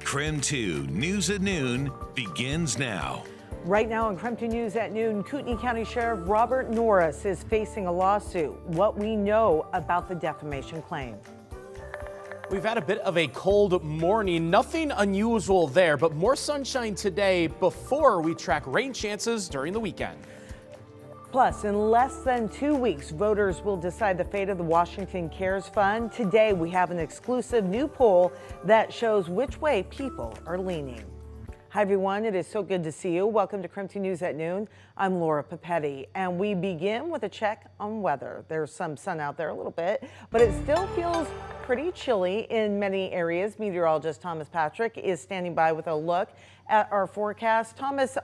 KREM 2 News at Noon begins now. Right now in KREM 2 News at Noon, Kootenai County Sheriff Robert Norris is facing a lawsuit. What we know about the defamation claim. We've had a bit of a cold morning, nothing unusual there, but more sunshine today before we track rain chances during the weekend. Plus, in less than 2 weeks, voters will decide the fate of the Washington Cares Fund. Today, we have an exclusive new poll that shows which way people are leaning. Hi, everyone. It is so good to see you. Welcome to KREM 2 News at Noon. I'm Laura Papetti, and we begin with a check on weather. There's some sun out there a little bit, but it still feels pretty chilly in many areas. Meteorologist Thomas Patrick is standing by with a look at our forecast. Thomas,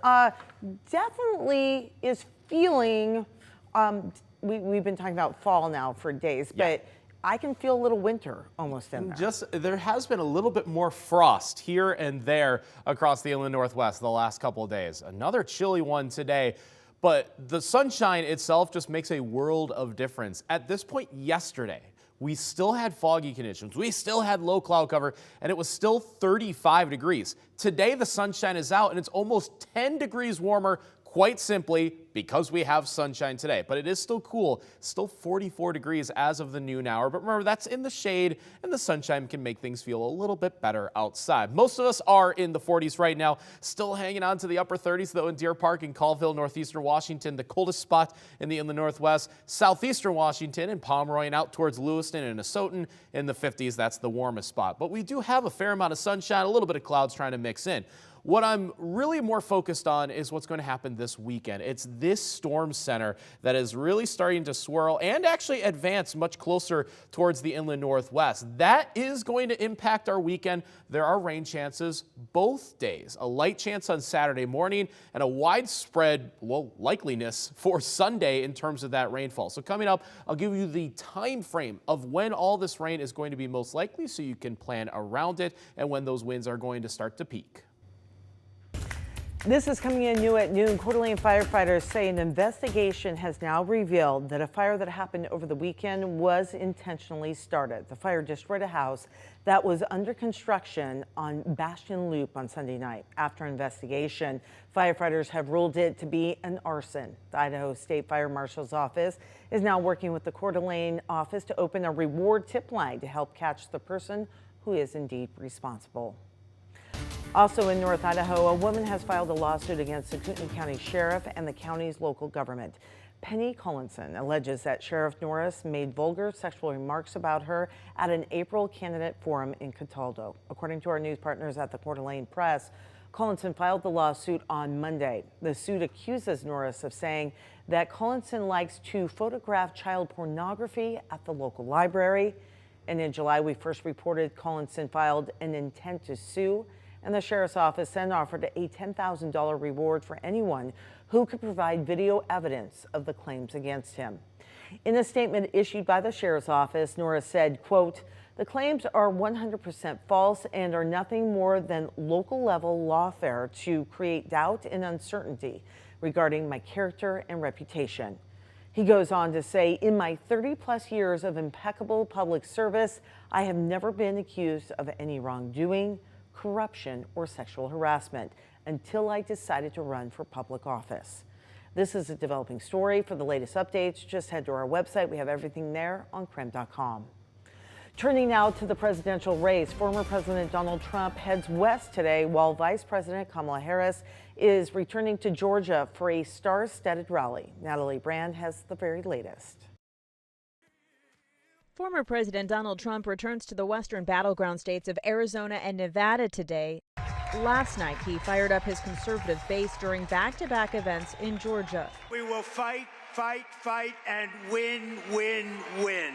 definitely is feeling, we've been talking about fall now for days, but I can feel a little winter almost in there. There has been a little bit more frost here and there across the inland Northwest the last couple of days. Another chilly one today, but the sunshine itself just makes a world of difference. At this point yesterday, we still had foggy conditions. We still had low cloud cover, and it was still 35 degrees. Today, the sunshine is out, and it's almost 10 degrees warmer, quite simply because we have sunshine today. But it is still cool, still 44 degrees as of the noon hour. But remember, that's in the shade, and the sunshine can make things feel a little bit better outside. Most of us are in the 40s right now, still hanging on to the upper 30s, though, in Deer Park and Colville, northeastern Washington, the coldest spot in the inland Northwest. Southeastern Washington and Pomeroy and out towards Lewiston and Asotin in the 50s. That's the warmest spot. But we do have a fair amount of sunshine, a little bit of clouds trying to mix in. What I'm really more focused on is what's going to happen this weekend. It's this storm center that is really starting to swirl and actually advance much closer towards the inland Northwest. That is going to impact our weekend. There are rain chances both days, a light chance on Saturday morning and a widespread, likeliness for Sunday in terms of that rainfall. So coming up, I'll give you the time frame of when all this rain is going to be most likely so you can plan around it and when those winds are going to start to peak. This is coming in new at noon. Coeur d'Alene firefighters say an investigation has now revealed that a fire that happened over the weekend was intentionally started. The fire destroyed a house that was under construction on Bastion Loop on Sunday night. After investigation, firefighters have ruled it to be an arson. The Idaho State Fire Marshal's office is now working with the Coeur d'Alene office to open a reward tip line to help catch the person who is indeed responsible. Also in North Idaho, a woman has filed a lawsuit against the Kootenai County Sheriff and the county's local government. Penny Collinson alleges that Sheriff Norris made vulgar sexual remarks about her at an April candidate forum in Cataldo. According to our news partners at the Coeur d'Alene Press, Collinson filed the lawsuit on Monday. The suit accuses Norris of saying that Collinson likes to photograph child pornography at the local library. And in July, we first reported Collinson filed an intent to sue, and the sheriff's office then offered a $10,000 reward for anyone who could provide video evidence of the claims against him. In a statement issued by the sheriff's office, Norris said, quote, "The claims are 100% false and are nothing more than local level lawfare to create doubt and uncertainty regarding my character and reputation." He goes on to say, "In my 30-plus years of impeccable public service, I have never been accused of any wrongdoing, corruption, or sexual harassment until I decided to run for public office." This is a developing story. For the latest updates, just head to our website. We have everything there on KREM.com. Turning now to the presidential race, former President Donald Trump heads west today while Vice President Kamala Harris is returning to Georgia for a star-studded rally. Natalie Brand has the very latest. Former President Donald Trump returns to the western battleground states of Arizona and Nevada today. Last night, he fired up his conservative base during back-to-back events in Georgia. We will fight, fight, fight, and win, win, win.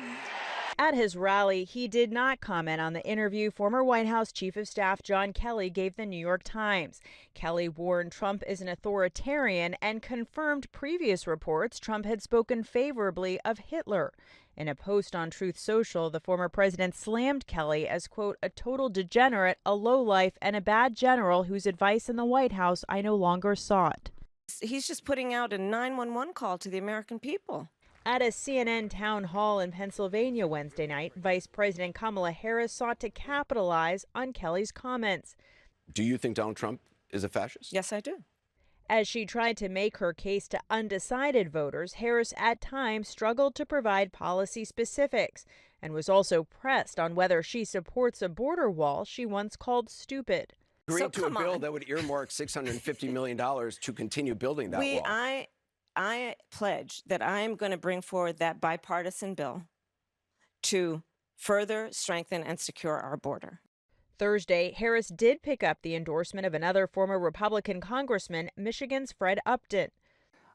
At his rally, he did not comment on the interview former White House Chief of Staff John Kelly gave the New York Times. Kelly warned Trump is an authoritarian and confirmed previous reports Trump had spoken favorably of Hitler. In a post on Truth Social, the former president slammed Kelly as, quote, "a total degenerate, a lowlife, and a bad general whose advice in the White House I no longer sought." He's just putting out a 911 call to the American people. At a CNN town hall in Pennsylvania Wednesday night, Vice President Kamala Harris sought to capitalize on Kelly's comments. Do you think Donald Trump is a fascist? Yes, I do. As she tried to make her case to undecided voters, Harris at times struggled to provide policy specifics and was also pressed on whether she supports a border wall she once called stupid. Agreed to a bill that would earmark $650 million to continue building that wall. I pledge that I am going to bring forward that bipartisan bill to further strengthen and secure our border. Thursday, Harris did pick up the endorsement of another former Republican congressman, Michigan's Fred Upton.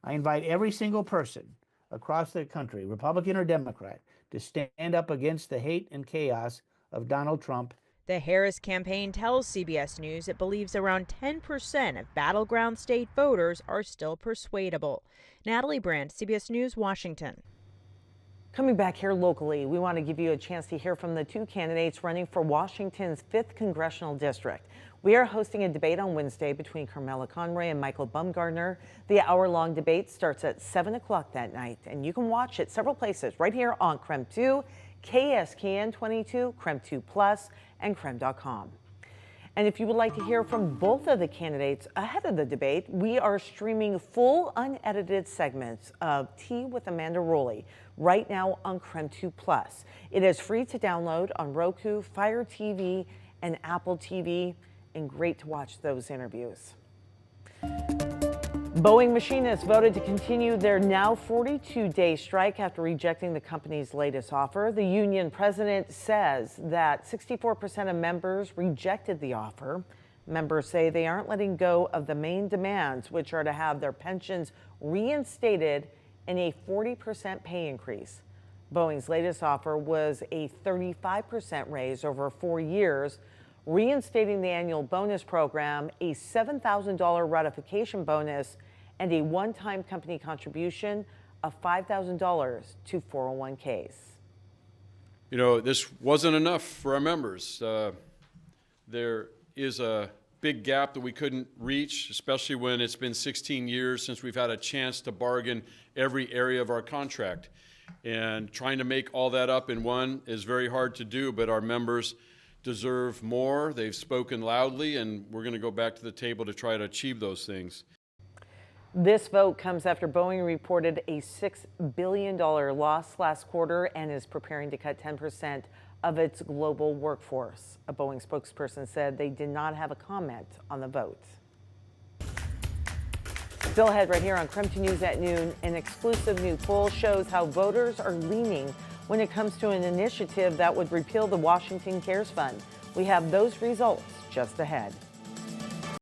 I invite every single person across the country, Republican or Democrat, to stand up against the hate and chaos of Donald Trump. The Harris campaign tells CBS News it believes around 10% of battleground state voters are still persuadable. Natalie Brandt, CBS News, Washington. Coming back here locally, we want to give you a chance to hear from the two candidates running for Washington's 5th Congressional District. We are hosting a debate on Wednesday between Carmela Conroy and Michael Bumgardner. The hour-long debate starts at 7 o'clock that night, and you can watch it several places right here on KREM 2, KSKN 22, KREM 2 Plus, and KREM.com. And if you would like to hear from both of the candidates ahead of the debate, we are streaming full unedited segments of Tea with Amanda Reilly right now on KREM 2 Plus. It is free to download on Roku, Fire TV, and Apple TV, and great to watch those interviews. Boeing machinists voted to continue their now 42-day strike after rejecting the company's latest offer. The union president says that 64% of members rejected the offer. Members say they aren't letting go of the main demands, which are to have their pensions reinstated and a 40% pay increase. Boeing's latest offer was a 35% raise over 4 years, reinstating the annual bonus program, a $7,000 ratification bonus, and a one-time company contribution of $5,000 to 401ks. You know, this wasn't enough for our members. There is a big gap that we couldn't reach, especially when it's been 16 years since we've had a chance to bargain every area of our contract. And trying to make all that up in one is very hard to do, but our members deserve more. They've spoken loudly, and we're going to go back to the table to try to achieve those things. This vote comes after Boeing reported a $6 billion loss last quarter and is preparing to cut 10% of its global workforce. A Boeing spokesperson said they did not have a comment on the vote. Still ahead right here on KREM 2 News at noon, an exclusive new poll shows how voters are leaning when it comes to an initiative that would repeal the Washington Cares Fund. We have those results just ahead.